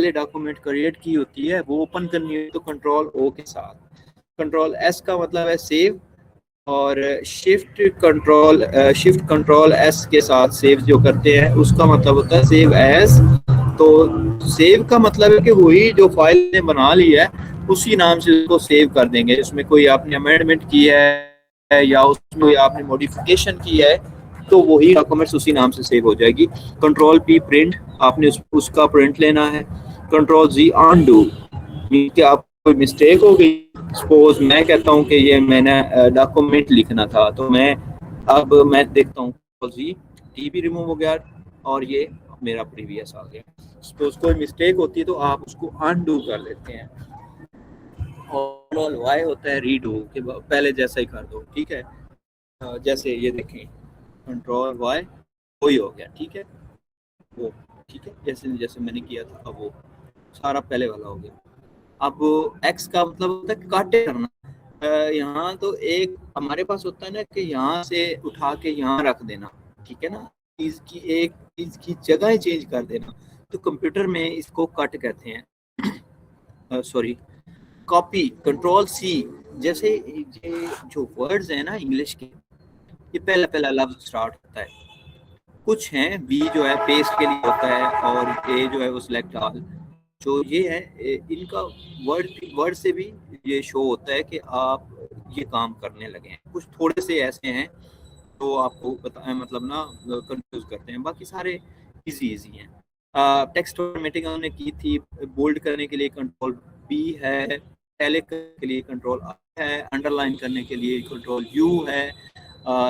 पहले document create की होती है वो ओपन करनी है तो कंट्रोल ओ के साथ, कंट्रोल एस का मतलब है सेव, और शिफ्ट कंट्रोल एस के साथ सेव जो करते हैं उसका मतलब होता है सेव एज। तो सेव का मतलब है कि वही जो फाइल ने बना ली है उसी नाम से उसको सेव कर देंगे, उसमें कोई आपने अमेंडमेंट की है या उसमें कोई आपने मॉडिफिकेशन की है तो वही डॉक्यूमेंट्स उसी नाम से सेव हो जाएगी। कंट्रोल पी प्रिंट, आपने उसका प्रिंट लेना है। कंट्रोल जी अनडू, कि आप कोई मिस्टेक हो गई, सपोज मैं कहता हूँ कि ये मैंने डॉक्यूमेंट लिखना था तो मैं देखता हूँ जी टी भी रिमूव हो गया और ये मेरा प्रीवियस आ गया। सपोज कोई मिस्टेक होती है तो आप उसको अनडू कर लेते हैं। और वाई होता है रीडू, कि पहले जैसा ही कर दो, ठीक है। जैसे ये देखें कंट्रोल वाई वही हो गया, ठीक है वो, ठीक है जैसे जैसे मैंने किया था अब वो सारा पहले वाला हो गया। अब एक्स का मतलब होता है काटे करना। यहाँ तो एक हमारे पास होता है ना कि यहाँ से उठा के यहाँ रख देना, ठीक है ना, चीज की एक चीज की जगह चेंज कर देना, तो कंप्यूटर में इसको कट कहते हैं, सॉरी कॉपी, कंट्रोल सी। जैसे ये जो वर्ड्स हैं ना इंग्लिश के, ये पहला पहला लफ्ज स्टार्ट होता है, कुछ हैं बी जो है पेस्ट के लिए होता है और ए जो है वो सिलेक्ट ऑल, जो ये है इनका वर्ड से भी ये शो होता है कि आप ये काम करने लगे हैं। कुछ थोड़े से ऐसे हैं तो आपको पता मतलब ना कंफ्यूज करते हैं, बाकी सारे इजी हैं। टेक्स्ट फॉर्मेटिंग हमने की थी, बोल्ड करने के लिए कंट्रोल बी है, टैलिक करने के लिए कंट्रोल आई है, अंडरलाइन करने के लिए कंट्रोल यू है।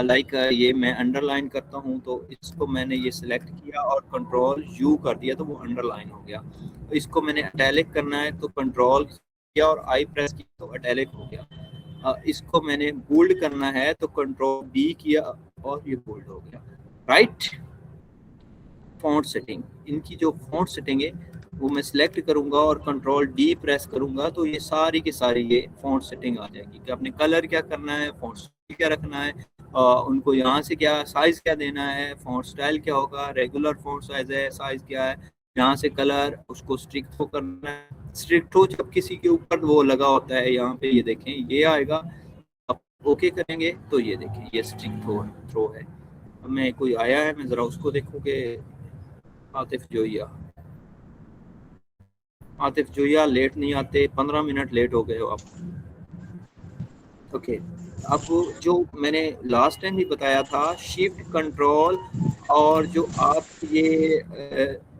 लाइक ये मैं अंडरलाइन करता हूँ तो इसको मैंने ये सिलेक्ट किया और कंट्रोल यू कर दिया तो वो अंडरलाइन हो गया। तो इसको मैंने अटैलिक करना है तो कंट्रोल किया और आई प्रेस किया तो अटैलिक हो गया। इसको मैंने बोल्ड करना है तो कंट्रोल बी किया और ये बोल्ड हो गया, राइट। फॉन्ट सेटिंग, इनकी जो फॉन्ट सेटिंग है वो मैं सिलेक्ट करूंगा और कंट्रोल डी प्रेस करूंगा तो ये सारी की सारी ये फॉन्ट सेटिंग आ जाएगी कि आपने कलर क्या करना है, फॉन्ट क्या रखना है, उनको यहाँ से क्या साइज क्या देना है, फॉन्ट स्टाइल क्या होगा, रेगुलर फॉन्ट साइज है, साइज क्या है, यहाँ से कलर उसको स्ट्रिक्ट थ्रो करना है। स्ट्रिक्ट थ्रो जब किसी के ऊपर वो लगा होता है यहाँ पे ये देखें ये आएगा, अब ओके करेंगे तो ये देखें ये स्ट्रिक्ट थ्रो है। अब मैं कोई आया है मैं जरा उसको देखूँ कि आतिफ जोया लेट नहीं आते, 15 मिनट लेट हो गए हो आप। ओके, अब जो मैंने लास्ट टाइम भी बताया था शिफ्ट कंट्रोल और जो आप ये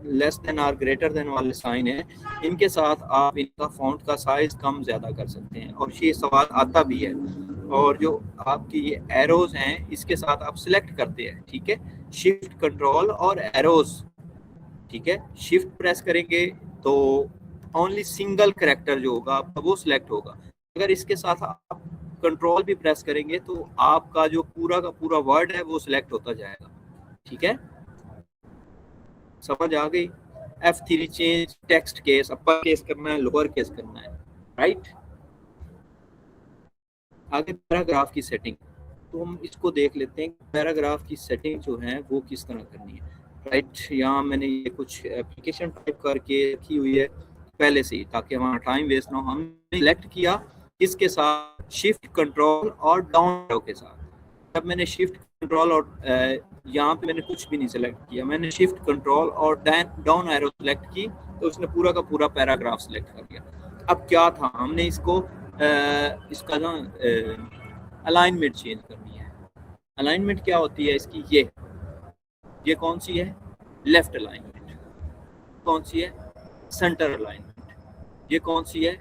लेस देन और ग्रेटर देन वाले साइन है इनके साथ आप इनका फॉन्ट का साइज कम ज़्यादा कर सकते हैं और ये सवाल आता भी है। और जो आपकी ये एरोज हैं इसके साथ आप सिलेक्ट करते हैं, ठीक है, शिफ्ट कंट्रोल और एरोज, ठीक है। शिफ्ट प्रेस करेंगे तो ओनली सिंगल कैरेक्टर जो होगा आपका वो सिलेक्ट होगा। अगर इसके साथ आप कंट्रोल भी प्रेस करेंगे तो आपका जो पूरा का पूरा वर्ड है वो सिलेक्ट होता जाएगा, ठीक है, समझ आ गई। F3 change text case, upper case करना है लोअर केस करना है, राइट। आगे पैराग्राफ की सेटिंग, तो हम इसको देख लेते हैं पैराग्राफ की सेटिंग जो है वो किस तरह करनी है, राइट। यहाँ मैंने ये कुछ एप्लीकेशन टाइप करके रखी हुई है पहले से ही ताकि हमारा टाइम वेस्ट ना हो। हमने सिलेक्ट किया किसके साथ, शिफ्ट कंट्रोल और डाउन एरो के साथ। जब मैंने शिफ्ट कंट्रोल और यहाँ पे मैंने कुछ भी नहीं सिलेक्ट किया, मैंने शिफ्ट कंट्रोल और डाउन एरो सिलेक्ट की तो उसने पूरा का पूरा पैराग्राफ सिलेक्ट कर लिया। अब क्या था, हमने इसको इसका ना अलाइनमेंट चेंज करनी है। अलाइनमेंट क्या होती है इसकी, ये कौन सी है, लेफ्ट अलाइनमेंट, कौन सी है सेंटर अलाइनमेंट, ये कौन सी है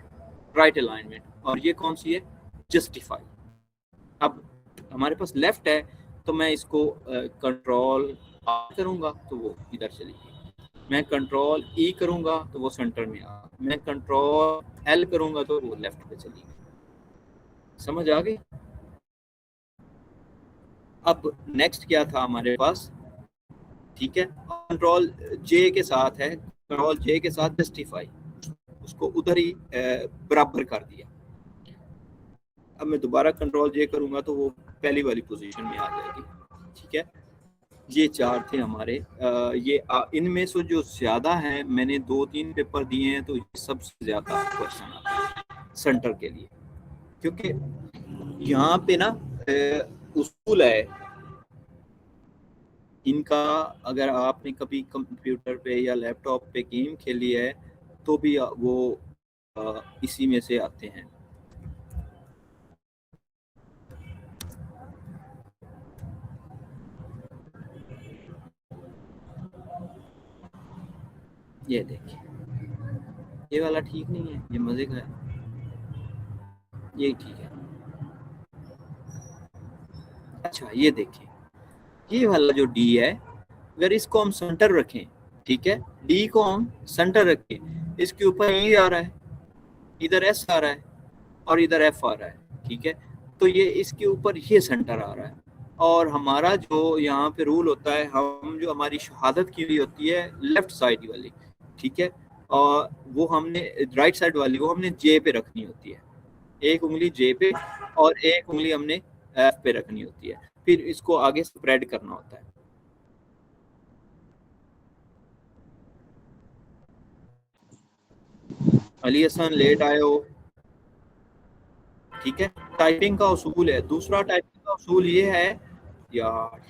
राइट अलाइनमेंट, और ये कौन सी है जस्टिफाई। अब हमारे पास लेफ्ट है तो मैं इसको कंट्रोल आर करूंगा तो वो इधर चलेगी, मैं कंट्रोल ई करूंगा तो वो सेंटर में आ, मैं कंट्रोल एल करूंगा तो वो लेफ्ट पे चलेगी। समझ आ गई। अब नेक्स्ट क्या था हमारे पास, ठीक है, कंट्रोल जे के साथ है, कंट्रोल जे के साथ जस्टिफाई, उसको उधर ही बराबर कर दिया। अब मैं दोबारा कंट्रोल जे करूंगा तो वो पहली वाली पोजीशन में आ जाएगी, ठीक है। ये 4 थे हमारे। ये इनमें से जो ज्यादा है, मैंने 2-3 पेपर दिए हैं, तो सबसे ज्यादा क्वेश्चन आते हैं सेंटर के लिए, क्योंकि यहाँ पे ना उसूल है इनका। अगर आपने कभी कंप्यूटर पे या लैपटॉप पे गेम खेली है तो भी वो इसी में से आते हैं। ये देखिए, ये वाला ठीक नहीं है, ये मजे का है, ये ठीक है। अच्छा ये देखिए, ये वाला जो डी है, अगर इसको हम सेंटर रखें, ठीक है, डी को हम सेंटर रखें, इसके ऊपर ई आ रहा है, इधर एस आ रहा है और इधर एफ आ रहा है, ठीक है, तो ये इसके ऊपर ये सेंटर आ रहा है। और हमारा जो यहाँ पे रूल होता है, हम जो हमारी शहादत की हुई होती है लेफ्ट साइड वाली, ठीक है, और वो हमने राइट साइड वाली वो हमने जे पे रखनी होती है, एक उंगली जे पे और एक उंगली हमने एफ पे रखनी होती है, फिर इसको आगे स्प्रेड करना होता है। अली हसन लेट आए हो, ठीक है। टाइपिंग का उसूल है, दूसरा टाइपिंग का उसूल ये है यार,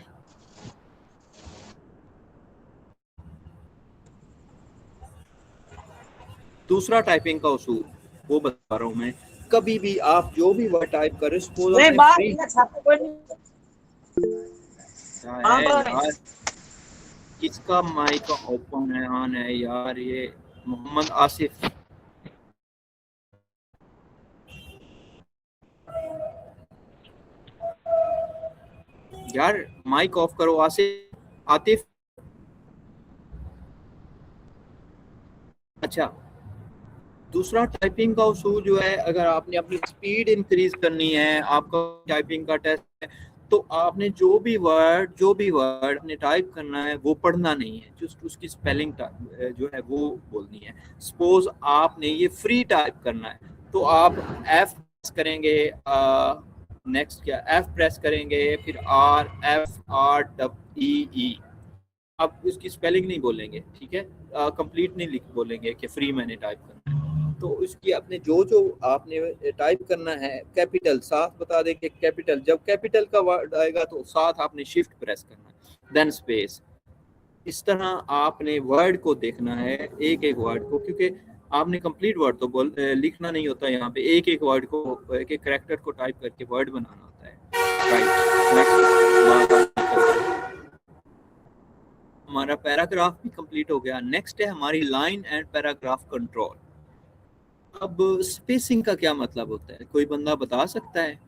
दूसरा टाइपिंग का उसूल वो बता रहा हूँ मैं। कभी भी आप जो भी वर्ड टाइप करें, सपोज यार किसका माइक ओपन है, ऑन है यार, ये मोहम्मद आसिफ। यार माइक ऑफ करो आसिफ, आतिफ। अच्छा, दूसरा टाइपिंग का उसूल जो है, अगर आपने अपनी स्पीड इंक्रीज करनी है, आपका टाइपिंग का टेस्ट है, तो आपने जो भी वर्ड आपने टाइप करना है वो पढ़ना नहीं है, जस्ट उसकी स्पेलिंग जो है वो बोलनी है। सपोज आपने ये फ्री टाइप करना है, तो आप एफ प्रेस करेंगे, नेक्स्ट क्या, एफ प्रेस करेंगे, फिर R, F R W E, आप उसकी स्पेलिंग नहीं बोलेंगे, ठीक है, कंप्लीट नहीं लिख बोलेंगे कि फ्री मैंने टाइप करना है। तो उसकी आपने जो जो आपने टाइप करना है, कैपिटल साथ बता दें कि कैपिटल, जब कैपिटल का वर्ड आएगा तो साथ आपने शिफ्ट प्रेस करना है, देन स्पेस। इस तरह आपने वर्ड को देखना है, एक एक वर्ड को, क्योंकि आपने कंप्लीट वर्ड तो लिखना नहीं होता, यहाँ पे एक एक वर्ड को, एक एक कैरेक्टर को टाइप करके वर्ड बनाना होता है। राइट, हमारा पैराग्राफ भी कंप्लीट हो गया। नेक्स्ट है हमारी लाइन एंड पैराग्राफ कंट्रोल। अब स्पेसिंग का क्या मतलब होता है, कोई बंदा बता सकता है?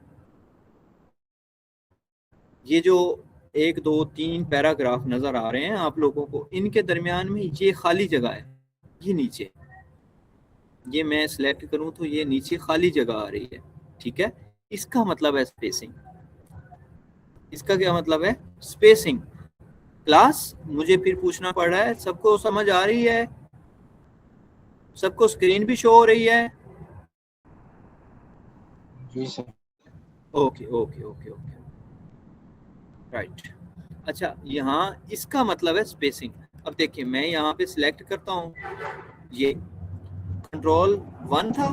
ये जो 1 2 3 पैराग्राफ नजर आ रहे हैं आप लोगों को, इनके दरमियान में ये खाली जगह है, ये नीचे, ये मैं सिलेक्ट करूं तो ये नीचे खाली जगह आ रही है, ठीक है, इसका मतलब है स्पेसिंग। इसका क्या मतलब है? स्पेसिंग। क्लास मुझे फिर पूछना पड़ रहा है, सबको समझ आ रही है? सबको स्क्रीन भी शो हो रही है? जी sir. Okay okay okay okay, right. अच्छा, यहाँ इसका मतलब है स्पेसिंग। अब देखिए, मैं यहाँ पे सिलेक्ट करता हूँ, ये कंट्रोल 1 था,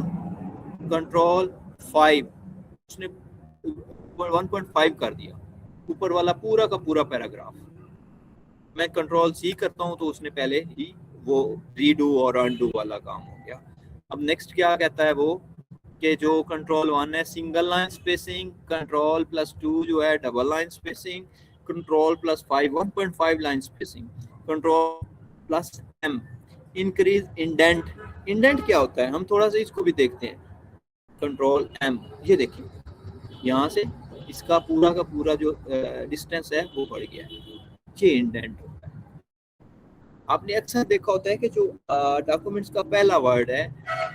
कंट्रोल 5, उसने 1.5 कर दिया, ऊपर वाला पूरा का पूरा पैराग्राफ। मैं कंट्रोल सी करता हूँ तो उसने पहले ही वो रीडू और अनडू वाला काम हो गया। अब नेक्स्ट क्या कहता है वो, कि जो कंट्रोल 1 है सिंगल लाइन स्पेसिंग, कंट्रोल +2 जो है double line spacing, control +5 1.5 line spacing, control +M increase indent. Indent क्या होता है, हम थोड़ा सा इसको भी देखते हैं। कंट्रोल M, ये देखिए यहाँ से इसका पूरा का पूरा जो डिस्टेंस है वो बढ़ गया है, ये इंडेंट होता है। आपने अक्सर देखा होता है कि जो डॉक्यूमेंट्स का पहला वर्ड है,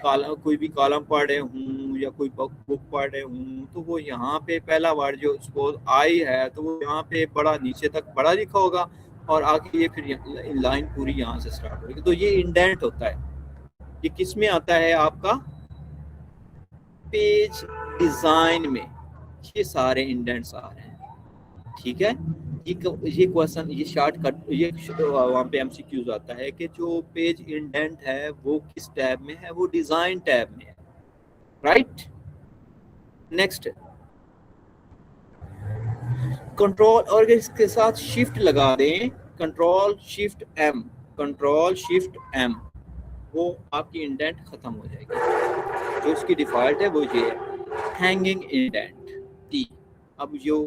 कोई भी कॉलम पढ़ रहे हूँ या कोई बुक पढ़ रहे हूँ, तो वो यहाँ पे पहला वर्ड जो सपोज आई है, तो वो यहाँ पे बड़ा नीचे तक बड़ा लिखा होगा, और आगे ये फिर लाइन पूरी यहाँ से स्टार्ट होगी, तो ये इंडेंट होता है। ये किस में आता है आपका? पेज डिजाइन में ये सारे इंडेंट्स आ रहे हैं, ठीक है। ये क्वेश्चन, ये शॉर्टकट, ये वहाँ पे एमसीक्यूज आता है कि जो पेज इंडेंट है वो किस टैब में है, वो डिजाइन टैब में है, राइट। नेक्स्ट, कंट्रोल, और इसके साथ शिफ्ट लगा दें, control shift M, control shift M, वो आपकी इंडेंट खत्म हो जाएगी। जो उसकी डिफॉल्ट है वो ये है, हैंगिंग इंडेंट टी। अब जो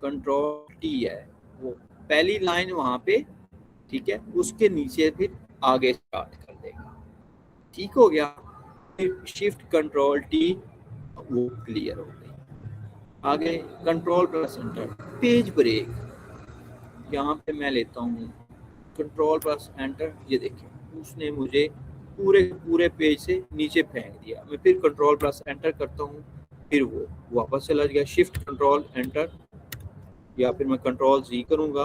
कंट्रोल टी है वो पहली लाइन वहां पे, ठीक है, उसके नीचे फिर आगे स्टार्ट कर देगा। ठीक हो गया। शिफ्ट कंट्रोल टी, वो क्लियर हो गई। आगे control plus enter, page break, यहाँ पे मैं लेता हूँ कंट्रोल प्लस एंटर, ये देखिए उसने मुझे पूरे पूरे पेज से नीचे फेंक दिया। मैं फिर कंट्रोल प्लस एंटर करता हूँ, फिर वो वापस चला गया। शिफ्ट कंट्रोल एंटर, या फिर मैं कंट्रोल जी करूँगा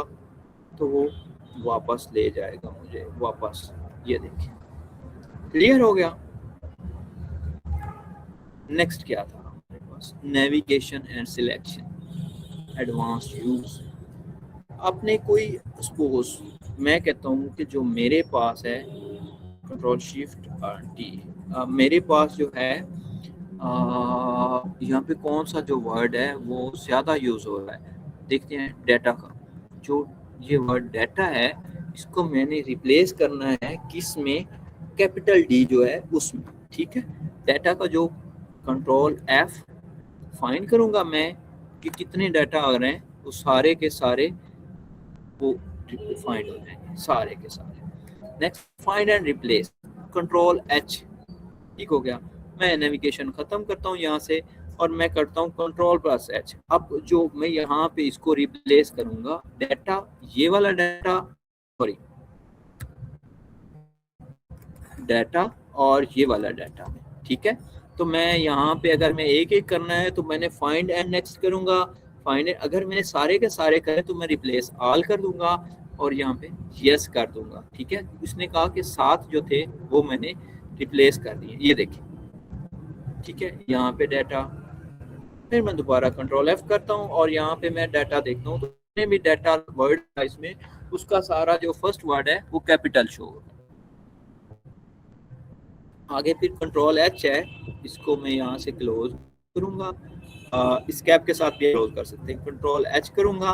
तो वो वापस ले जाएगा मुझे वापस। ये देखिए क्लियर हो गया। नेक्स्ट क्या था हमारे पास, navigation and selection, advance use. आपने कोई सपोज, मैं कहता हूँ कि जो मेरे पास है, कंट्रोल शिफ्ट टी, मेरे पास जो है यहाँ पे कौन सा जो वर्ड है वो ज़्यादा यूज़ हो रहा है, देखते हैं डाटा का। जो ये वर्ड डाटा है, इसको मैंने रिप्लेस करना है किस में, कैपिटल डी जो है उसमें, ठीक है। डाटा का जो कंट्रोल एफ फाइंड करूँगा मैं कि कितने डाटा आ रहे हैं, वो सारे के सारे वो फाइंड हो जाएंगे, सारे के सारे। Next, find and replace, control H, ठीक हो गया। मैं नेविगेशन खत्म करता हूँ यहाँ से और मैं करता हूँ कंट्रोल प्लस एच। अब जो मैं यहाँ पे इसको रिप्लेस करूंगा, डाटा, ये वाला डाटा, सॉरी डाटा और ये वाला डाटा, ठीक है। तो मैं यहाँ पे अगर मैं एक एक करना है तो मैंने फाइंड एंड नेक्स्ट करूंगा, फाइंड, अगर मैंने सारे के सारे करे तो मैं रिप्लेस ऑल कर दूंगा और यहाँ पे यस कर दूंगा, ठीक है। उसने कहा कि 7 जो थे वो मैंने रिप्लेस कर दिए, ये देखिए, ठीक है। यहाँ पे डाटा, फिर मैं दोबारा कंट्रोल एफ करता हूँ और यहाँ पे मैं डाटा देखता हूँ, तो भी डाटा वर्ड इसमें उसका सारा जो फर्स्ट वर्ड है वो कैपिटल शो होगा। आगे फिर कंट्रोल एच है, इसको मैं यहाँ से क्लोज करूँगा, इस कैप के साथ भी क्लोज कर सकते हैं। कंट्रोल एच करूँगा,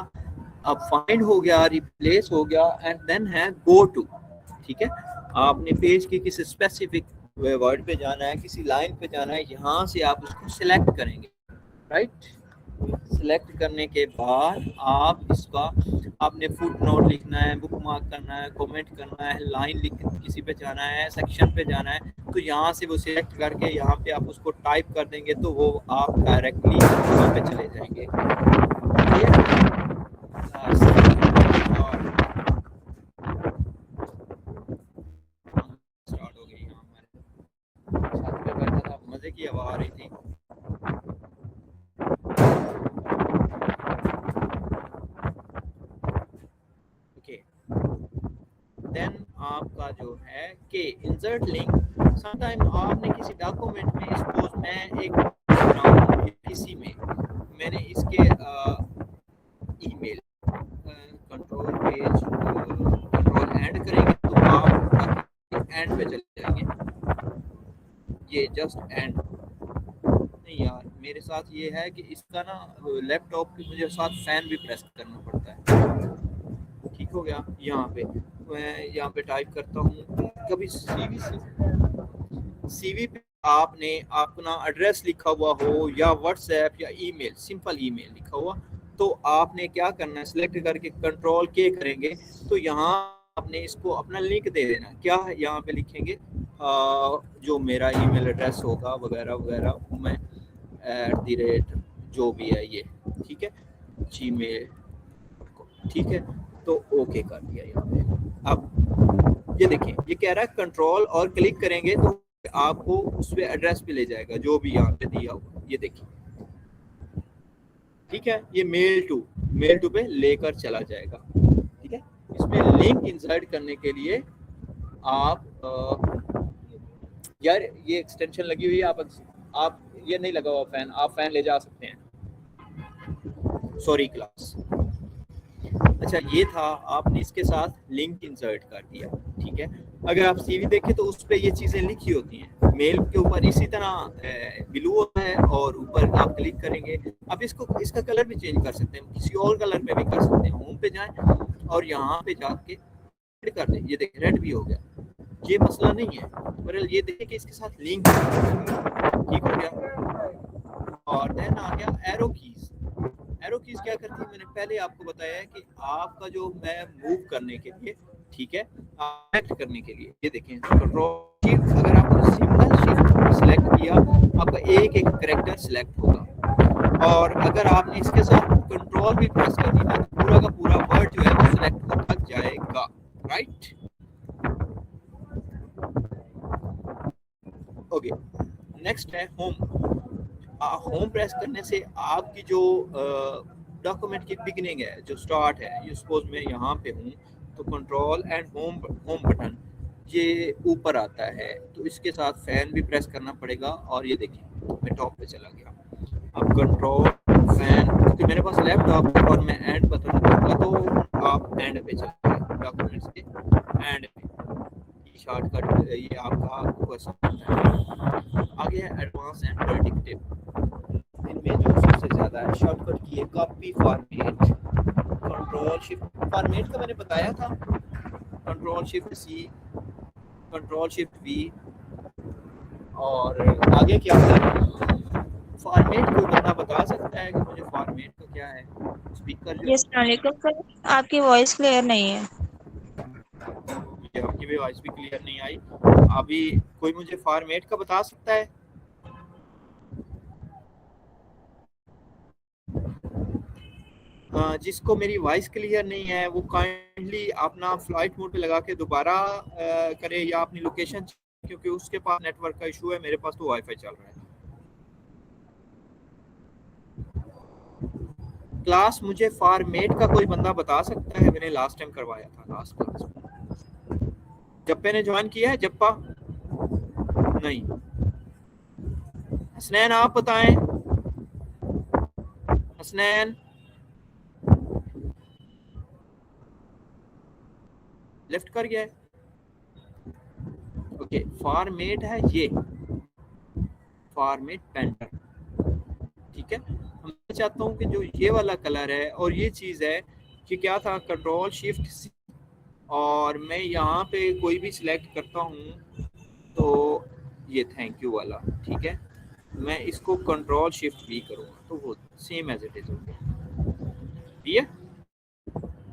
अब फाइंड हो गया, रिप्लेस हो गया, एंड देन है गो टू, ठीक है। आपने पेज की किसी स्पेसिफिक वर्ड पे जाना है, किसी लाइन पे जाना है, यहाँ से आप उसको सिलेक्ट करेंगे, राइट। सिलेक्ट करने के बाद आप इसका, आपने फुट नोट लिखना है, बुक मार्क करना है, कमेंट करना है, लाइन लिख किसी पे जाना है, सेक्शन पे जाना है, तो यहाँ से वो सिलेक्ट करके यहाँ पे आप उसको टाइप कर देंगे तो वो आप डायरेक्टली वहाँ पे चले जाएंगे। स्टार्ट हो गई, यहाँ हमारे छत पे बैठा था, मजे की हवा आ रही थी। देन आपका जो है कि इंसर्ट लिंक, समटाइम आपने किसी डॉक्यूमेंट में, सपोज मैं एक किसी में मैंने इसके email, control page, control and करेंगे तो आप एंड पे चले जाएंगे, ये जस्ट एंड नहीं यार, मेरे साथ ये है कि इसका ना लैपटॉप के मुझे साथ फैन भी प्रेस करना पड़ता है। ठीक हो गया। यहाँ पे मैं यहाँ पे टाइप करता हूँ, कभी सीवी पे आपने अपना एड्रेस लिखा हुआ हो या व्हाट्सएप या ईमेल, सिंपल ईमेल लिखा हुआ, तो आपने क्या करना है, सिलेक्ट करके कंट्रोल के करेंगे तो यहाँ आपने इसको अपना लिंक दे देना। क्या यहाँ पे लिखेंगे, जो मेरा ईमेल एड्रेस होगा वगैरह वगैरह, मैं @ जो भी है ये, ठीक है, जीमेल, ठीक है, तो ओके कर दिया यहाँ पे। अब ये देखिए, ये कह रहा है कंट्रोल और क्लिक करेंगे तो आपको उस पे एड्रेस पे ले जाएगा जो भी यहाँ पे दिया हुआ, ये देखिए, ठीक है। ये मेल टू पे लेकर चला जाएगा, ठीक है। इसमें लिंक इंसर्ट करने के लिए आप यार ये एक्सटेंशन लगी हुई है, आप ये नहीं लगा हुआ फैन, आप फैन ले जा सकते हैं, सॉरी क्लास। अच्छा ये था, आपने इसके साथ लिंक इंसर्ट कर दिया, ठीक है। अगर आप सीवी देखें तो उस पर ये चीज़ें लिखी होती हैं, मेल के ऊपर इसी तरह ब्लू होता है और ऊपर आप क्लिक करेंगे। अब इसको, इसका कलर भी चेंज कर सकते हैं, किसी और कलर में भी कर सकते हैं। होम पे जाएं और यहाँ पे जाके कर दें, ये देखिए रेड भी हो गया, ये मसला नहीं है। पर ये देखिए कि इसके साथ लिंक ठीक हो गया। और देन आ गया एरो कीज। एरो कीज क्या करती है, मैंने पहले आपको बताया है कि आपका जो मैं मूव करने के लिए, ठीक है, सेलेक्ट करने के लिए, ये देखें कंट्रोल शिफ्ट, अगर आपने सिंगल शिफ्ट सेलेक्ट किया आपका एक एक कैरेक्टर सेलेक्ट होगा, और अगर आपने इसके साथ कंट्रोल भी प्रेस कर दिया तो पूरा का पूरा वर्ड जो है वो सेलेक्ट होता जाएगा, राइट। ओके, नेक्स्ट है होम। होम प्रेस करने से आपकी जो डॉक्यूमेंट की बिगिनिंग है, जो स्टार्ट है, ये सपोज मैं यहाँ पे हूँ तो कंट्रोल एंड होम बटन ये ऊपर आता है, तो इसके साथ फैन भी प्रेस करना पड़ेगा। और ये देखिए मैं टॉप पे चला गया। अब कंट्रोल फैन, क्योंकि मेरे पास लैपटॉप है और मैं एंड बटन दबाऊंगा तो आप एंड पे चले गए, डॉक्यूमेंट्स के एंड पे। शॉर्टकट ये आपका क्वेश्चन है। आगे है एडवांस एंड प्रेडिक्टिव। इनमें जो सबसे ज़्यादा है शॉर्टकट की है copy format, control shift format का मैंने बताया था, control shift C, control shift V. और आगे क्या है फॉर्मेट, कोई बंदा बता सकता है कि मुझे फॉर्मेट का क्या है? स्पीकर जो सर आपकी वॉइस क्लियर नहीं है। आपकी भी वॉइस भी क्लियर नहीं आई अभी। कोई मुझे फॉर्मेट का बता सकता है? जिसको मेरी वॉइस क्लियर नहीं है वो काइंडली अपना फ्लाइट मोड पे लगा के दोबारा करे, या अपनी लोकेशन, क्योंकि उसके पास नेटवर्क का इशू है, मेरे पास तो वाईफाई चल रहा है। क्लास मुझे फॉर्मेट का कोई बंदा बता सकता है? मैंने लास्ट टाइम करवाया था, लास्ट क्लास जप्पे ने ज्वाइन किया है? जप्पा नहीं। हसनैन आप बताएं, हसनैन लेफ्ट कर गया है। ओके, फॉर्मेट है ये, फॉर्मेट पेंटर, ठीक है। मैं चाहता हूँ कि जो ये वाला कलर है और ये चीज़ है कि क्या था, कंट्रोल शिफ्ट सी, और मैं यहाँ पे कोई भी सिलेक्ट करता हूँ तो ये थैंक यू वाला, ठीक है, मैं इसको कंट्रोल शिफ्ट भी करूँगा तो वो सेम एज इट इज हो गया।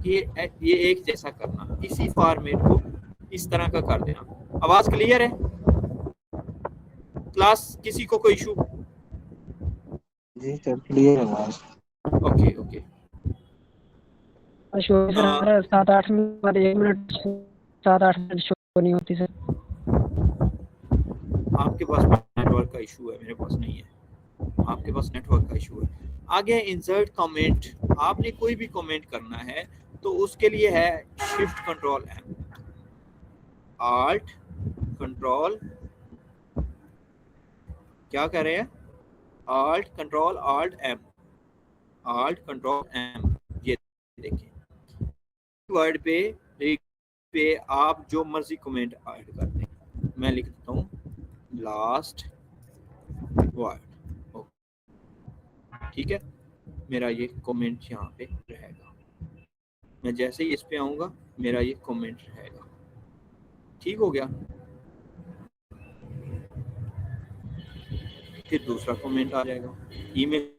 ये एक जैसा करना, इसी फॉर्मेट को इस तरह का कर देना। आवाज़ क्लियर है क्लास? किसी को कोई इशू? जी सर क्लियर है आवाज। Okay okay. 7-8 मिनट बाद 1 मिनट 7-8 मिनट शो नहीं होती सर। आपके पास नेटवर्क का इशू है, मेरे पास नहीं है। आपके पास नेटवर्क का इशू है। आगे इंसर्ट कमेंट, आपने कोई भी कमेंट करना है तो उसके लिए है shift control M, alt control, क्या कर रहे हैं, alt control alt M, alt control M. ये देखिए वर्ड पे आप जो मर्जी कमेंट ऐड कर दें। मैं लिख देता हूँ लास्ट वर्ड, ठीक है। मेरा ये कमेंट यहाँ पे रहेगा, मैं जैसे ही इस पे आऊँगा मेरा ये कमेंट रहेगा, ठीक हो गया। फिर दूसरा कमेंट आ जाएगा। ईमेल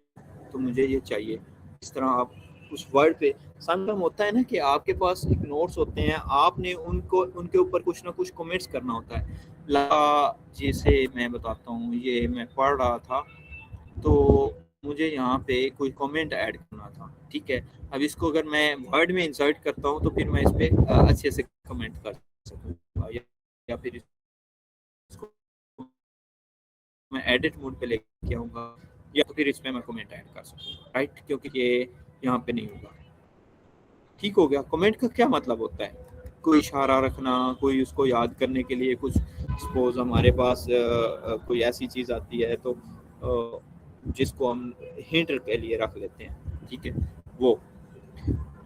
तो मुझे ये चाहिए, इस तरह आप उस वर्ड पे, समटाइम होता है ना कि आपके पास एक नोट्स होते हैं, आपने उनको उनके ऊपर कुछ ना कुछ कमेंट्स करना होता है। जैसे मैं बताता हूँ, ये मैं पढ़ रहा था तो मुझे यहाँ पे कोई कमेंट ऐड करना था, ठीक है। अब इसको अगर मैं वर्ड में इंसर्ट करता हूँ तो फिर मैं इस पर अच्छे से कमेंट कर सकूँगा, या फिर इसको मैं एडिट मोड पे लेके आऊँगा, या तो फिर इसमें मैं कमेंट ऐड कर सकूँगा, राइट, क्योंकि ये यहाँ पे नहीं होगा। ठीक हो गया। कमेंट का क्या मतलब होता है? कोई इशारा रखना, कोई उसको याद करने के लिए, कुछ सपोज हमारे पास कोई ऐसी चीज़ आती है तो जिसको हम हिंट के लिए रख लेते हैं, ठीक है, वो।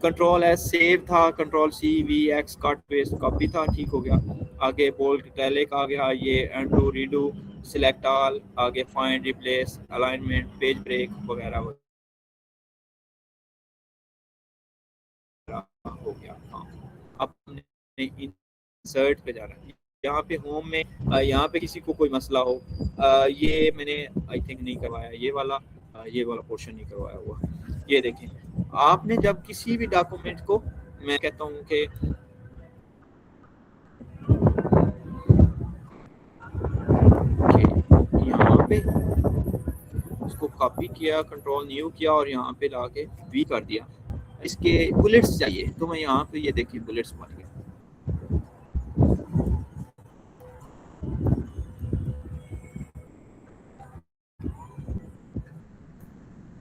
कंट्रोल एस सेव था, control C V X cut paste copy था, ठीक हो गया। आगे बोल्ड इटैलिक आ गया, ये अनडू रीडू सिलेक्ट ऑल, आगे find replace alignment page break वगैरह हो गया। हाँ, अब हमने इंसर्ट पे जाना है। यहाँ पे होम में यहाँ पे किसी को कोई मसला हो, ये मैंने आई थिंक नहीं करवाया, ये वाला पोर्शन नहीं करवाया हुआ। ये देखें, आपने जब किसी भी डॉक्यूमेंट को, मैं कहता हूँ कि यहाँ पे उसको कॉपी किया, कंट्रोल न्यू किया और यहाँ पे लाके वी कर दिया। इसके बुलेट्स चाहिए तो मैं यहाँ पे ये देखिए बुलेट्स बन गया।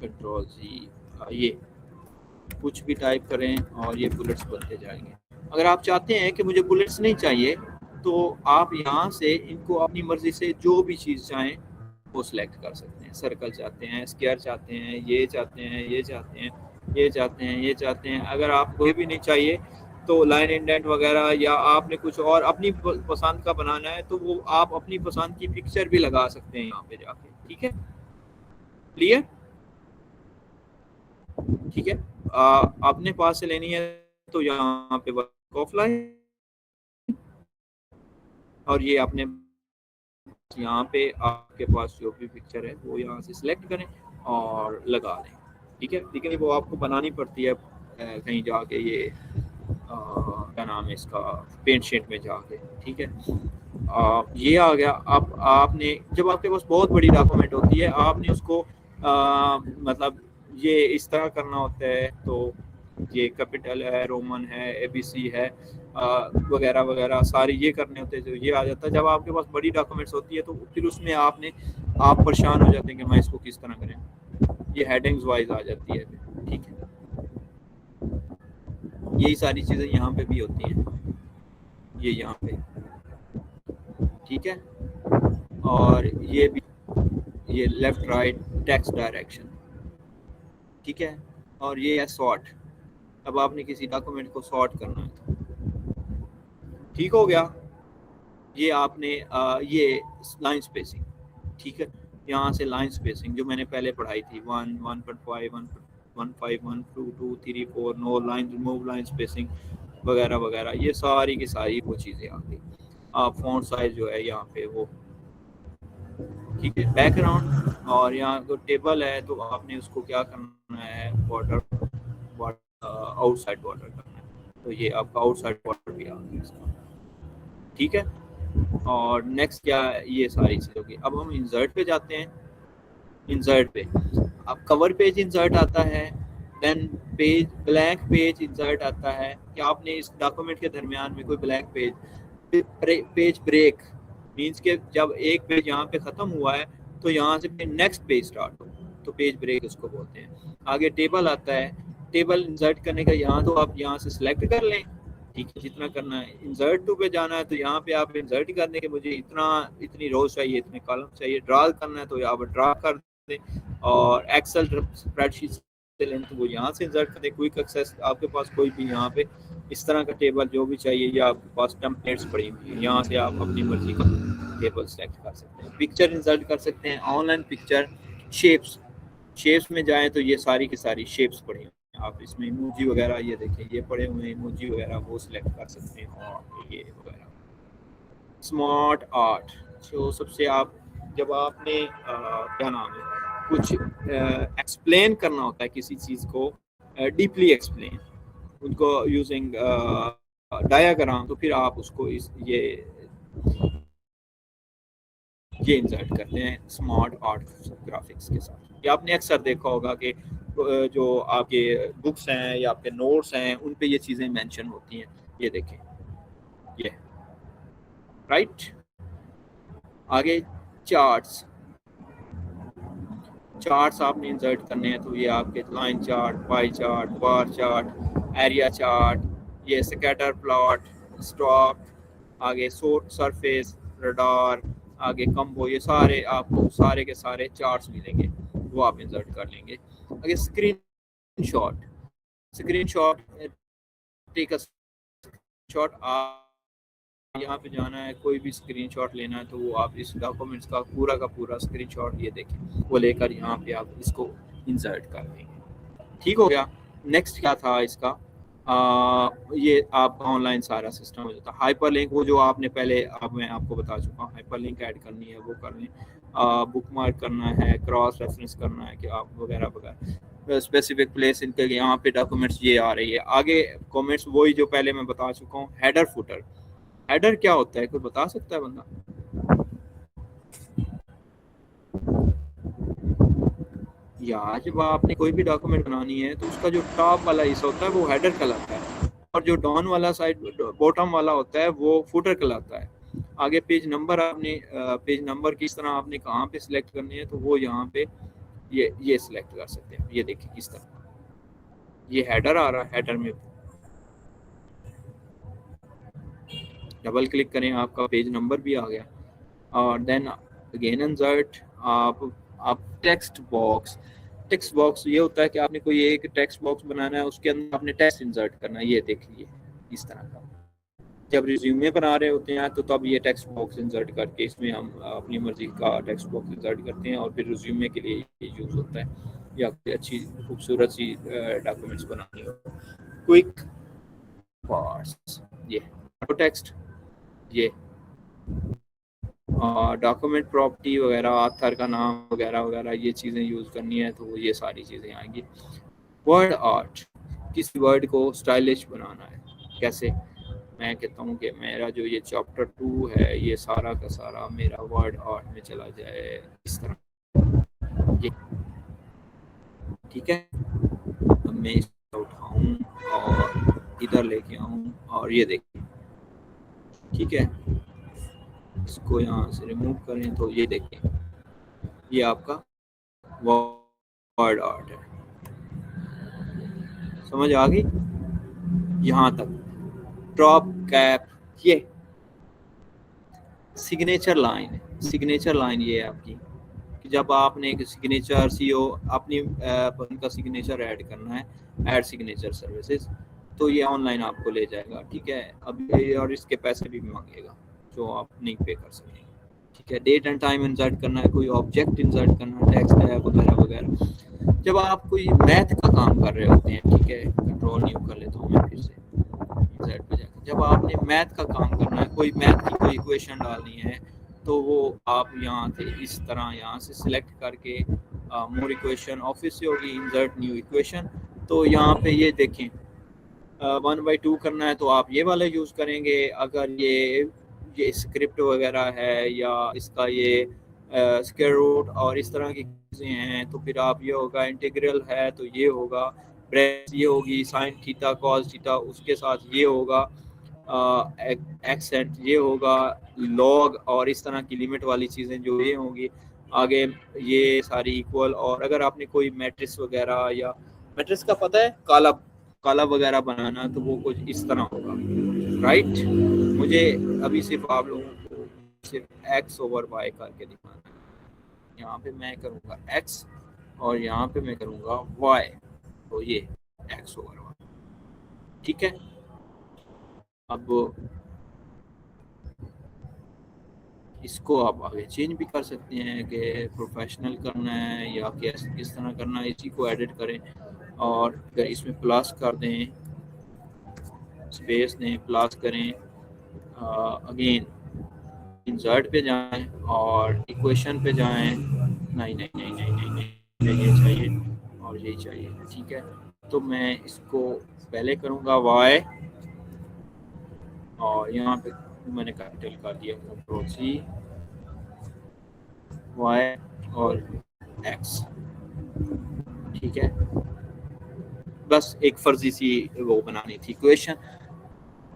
कंट्रोल जी, ये कुछ भी टाइप करें और ये बुलेट्स बनते जाएंगे। अगर आप चाहते हैं कि मुझे बुलेट्स नहीं चाहिए तो आप यहाँ से इनको अपनी मर्जी से जो भी चीज़ चाहें वो सिलेक्ट कर सकते हैं। सर्कल चाहते हैं, स्क्वायर चाहते हैं, ये चाहते हैं, ये चाहते हैं, ये चाहते हैं, ये चाहते हैं। अगर आप कोई भी नहीं चाहिए तो लाइन इंडेंट वगैरह, या आपने कुछ और अपनी पसंद का बनाना है तो वो आप अपनी पसंद की पिक्चर भी लगा सकते हैं यहाँ पे जाके। ठीक है, क्लियर? ठीक है, अपने पास से लेनी है तो यहाँ पे वर्क ऑफलाइन, और ये अपने यहाँ पे आपके पास जो भी पिक्चर है वो यहाँ से सिलेक्ट करें और लगा लें। ठीक है, लेकिन वो आपको बनानी पड़ती है कहीं जाके, ये क्या नाम है इसका, पेंट शेट में जाके। ठीक है, ये आ गया। अब आपने जब आपके पास बहुत बड़ी डॉक्यूमेंट होती है, आपने उसको मतलब ये इस तरह करना होता है, तो ये कैपिटल है, रोमन है, एबीसी है वगैरह वगैरह सारे ये करने होते हैं, तो ये आ जाता है। जब आपके पास बड़ी डॉक्यूमेंट्स होती है तो फिर उसमें आप परेशान हो जाते हैं कि मैं इसको किस तरह करें। ये हेडिंग्स वाइज आ जाती है। ठीक है, यही सारी चीज़ें यहाँ पे भी होती हैं, ये यहाँ पे। ठीक है, और ये भी, ये लेफ्ट राइट टेक्स्ट डायरेक्शन। ठीक है, और ये है सॉर्ट। अब आपने किसी डॉक्यूमेंट को सॉर्ट करना है तो ठीक हो गया। ये आपने ये लाइन स्पेसिंग, ठीक है, यहाँ से लाइन स्पेसिंग जो मैंने पहले पढ़ाई थी 1, 1.5, 1.5, 1, 2, 2, 3, 4, no line, remove line spacing वगैरह वगैरह, ये सारी की सारी वो चीज़ें आ गई। आप फॉन्ट साइज जो है यहाँ पे वो, ठीक है, बैकग्राउंड, और यहाँ जो टेबल है तो आपने उसको क्या करना है, बॉर्डर आउटसाइड बॉर्डर करना है, तो ये आपका आउटसाइड बॉर्डर भी आ गया इसका। ठीक है, और नेक्स्ट क्या है, ये सारी चीज़ होगी। अब हम इंसर्ट पे जाते हैं। इंसर्ट पे अब कवर पेज इंसर्ट आता है, then page blank page insert आता है कि आपने इस डॉक्यूमेंट के दरमियान में कोई ब्लैंक पेज ब्रेक मींस के जब एक पेज यहाँ पे ख़त्म हुआ है तो यहाँ से नेक्स्ट पेज स्टार्ट हो, तो पेज ब्रेक उसको बोलते हैं। आगे टेबल आता है, टेबल इंसर्ट करने का यहाँ तो आप यहाँ से सिलेक्ट कर लें, ठीक है, जितना करना है। इंसर्ट टू पे जाना है तो यहाँ पे आप इंसर्ट करने के मुझे इतनी रोज चाहिए, इतने कॉलम चाहिए। ड्रा करना है तो आप ड्रा कर दें, और एक्सेल स्प्रेडशीट से लें तो वो यहाँ से इंसर्ट कर दें। क्विक एक्सेस आपके पास कोई भी यहाँ पे इस तरह का टेबल जो भी चाहिए, या आपके पास टेम्पलेट्स पड़ी हुई है, यहाँ से आप अपनी मर्जी का टेबल सेलेक्ट कर सकते हैं। पिक्चर इंसर्ट कर सकते हैं, ऑनलाइन पिक्चर। शेप्स में जाएं तो ये सारी की सारी शेप्स पड़ी हुई हैं। आप इसमें इमोजी वगैरह, ये देखें ये पड़े हुए हैं इमोजी वगैरह, वो सिलेक्ट कर सकते हैं, और ये वगैरह। स्मार्ट आर्ट, तो सबसे आप जब आपने क्या नाम है कुछ एक्सप्लेन करना होता है किसी चीज़ को, डीपली एक्सप्लेन उनको यूजिंग डायाग्राम, तो फिर आप उसको ये इंसर्ट करते हैं स्मार्ट आर्ट ग्राफिक्स के साथ। ये आपने अक्सर देखा होगा कि जो आपके बुक्स हैं या आपके नोट्स हैं उन पे ये चीज़ें मेंशन होती हैं। ये देखें, ये राइट। आगे चार्ट्स आपने इंसर्ट करने हैं, तो ये आपके line chart, pie chart, bar chart, area chart, ये स्कैटर प्लॉट, स्टॉक, आगे सरफेस, रडार, आगे कम्बो, ये सारे आपको सारे के सारे चार्ट्स मिलेंगे, वो आप इंसर्ट कर लेंगे। आगे screenshot screenshot, take a shot. आप यहाँ पे जाना है, कोई भी स्क्रीनशॉट लेना है तो वो आप इस डॉक्यूमेंट्स का पूरा स्क्रीनशॉट ये देखें, वो लेकर यहाँ पे आप इसको इंसर्ट कर देंगे। ठीक हो गया। नेक्स्ट क्या था इसका, ये आपका ऑनलाइन सारा सिस्टम हो जाता है। हाइपर लिंक, वो जो आपने पहले, अब मैं आपको बता चुका हूँ, हाइपर लिंक ऐड करनी है वो कर लें, बुक मार्क करना है, क्रॉस रेफरेंस करना है कि आप वगैरह वगैरह, स्पेसिफिक प्लेस इनके यहाँ पे डॉक्यूमेंट्स ये आ रही है। आगे कमेंट्स वही जो पहले मैं बता चुका हूँ। हेडर फुटर, हेडर क्या होता है, कोई बता सकता है बंदा? यार जब आपने कोई भी डॉक्यूमेंट बनानी है तो उसका जो टॉप वाला हिस्सा होता है वो हेडर कहलाता है, और जो डाउन वाला साइड, बॉटम वाला होता है वो फुटर कहलाता है। आगे पेज नंबर, आपने पेज नंबर किस तरह आपने कहाँ पे सिलेक्ट करनी है तो वो यहाँ पे ये सिलेक्ट कर सकते हैं। ये देखिए किस तरह ये हेडर आ रहा है, हेडर में डबल क्लिक करें, आपका पेज नंबर भी आ गया। और देन अगेन इंसर्ट, आप टेक्स्ट बॉक्स, टेक्स्ट बॉक्स ये होता है कि आपने कोई एक टेक्स्ट बॉक्स बनाना है, उसके अंदर आपने टेक्स्ट इंसर्ट करना है। ये देखिए इस तरह का, जब रिज्यूमे बना रहे होते हैं तो तब ये टेक्स्ट बॉक्स इंसर्ट करके इसमें हम अपनी मर्जी का टेक्स्ट बॉक्स इंसर्ट करते हैं, और फिर रिज्यूमे के लिए ये यूज़ होता है, या कोई अच्छी खूबसूरत सी डॉक्यूमेंट्स बनानी हो। क्विक पार्ट्स, ये टेक्स्ट, ये डॉक्यूमेंट प्रॉपर्टी वगैरह, ऑथर का नाम वगैरह वगैरह, ये चीज़ें यूज़ करनी है तो ये सारी चीज़ें आएंगी। वर्ड आर्ट, किसी वर्ड को स्टाइलिश बनाना है कैसे, मैं कहता हूँ कि मेरा जो ये चैप्टर 2 है ये सारा का सारा मेरा वर्ड आर्ट में चला जाए इस तरह, ये ठीक है। अब मैं इसको उठाऊँ और इधर लेके आऊँ और ये देखिए, ठीक है, इसको यहाँ से रिमूव करें तो ये देखें, ये आपका वर्ड आर्ट है। समझ आ गई यहाँ तक? ड्रॉप कैप, ये सिग्नेचर लाइन, सिग्नेचर लाइन ये है आपकी, कि जब आपने एक सिग्नेचर सीओ अपनी पर्सन का सिग्नेचर ऐड करना है, ऐड सिग्नेचर सर्विसेज, तो ये ऑनलाइन आपको ले जाएगा, ठीक है। अब और इसके पैसे भी मांगेगा जो आप नहीं पे कर सकेंगे, ठीक है। डेट एंड टाइम इंसर्ट करना है, कोई ऑब्जेक्ट इंसर्ट करना है, टेक्स्ट है वगैरह वगैरह। जब आप कोई मैथ का काम कर रहे होते हैं, ठीक है, कंट्रोल न्यू कर लेता हूँ मैं फिर से इंसर्ट पे जाकर, जब आपने मैथ का काम करना है, कोई मैथ की कोई इक्वेशन डालनी है, तो वो आप यहाँ से इस तरह यहाँ से सिलेक्ट करके मोर इक्वेशन, ऑफिस से होगी इंसर्ट न्यू इक्वेशन, तो यहाँ पे ये देखें 1/2 करना है तो आप ये वाला यूज़ करेंगे। अगर ये स्क्रिप्ट वगैरह है या इसका ये स्क्वायर रूट और इस तरह की चीज़ें हैं तो फिर आप ये होगा, इंटीग्रल है तो ये होगा, ब्रेस ये होगी, साइन थीटा कॉस थीटा, उसके साथ ये होगा, एक्सेंट ये होगा, लॉग और इस तरह की लिमिट वाली चीज़ें जो ये होंगी, आगे ये सारी इक्वल। और अगर आपने कोई मैट्रिक्स वगैरह, या मैट्रिक्स का पता है काला वगैरह बनाना, तो वो कुछ इस तरह होगा, राइट। मुझे अभी सिर्फ आप लोगों को सिर्फ x/y करके दिखाना है। यहाँ पे मैं करूँगा x और यहाँ पे मैं करूँगा y, तो ये x/y, ठीक है। अब इसको आप आगे चेंज भी कर सकते हैं कि प्रोफेशनल करना है या किस तरह करना है, इसी को एडिट करें और अगर इसमें प्लस कर दें, स्पेस दें, प्लस करें, अगेन इंसर्ट पे जाएं और इक्वेशन पे जाएं, नहीं ये चाहिए और यही चाहिए, ठीक है। तो मैं इसको पहले करूँगा y और यहाँ पे मैंने कैपिटल कर दिया, Ctrl+C, y और x, ठीक है। बस एक फर्जी सी वो बनानी थी इक्वेशन,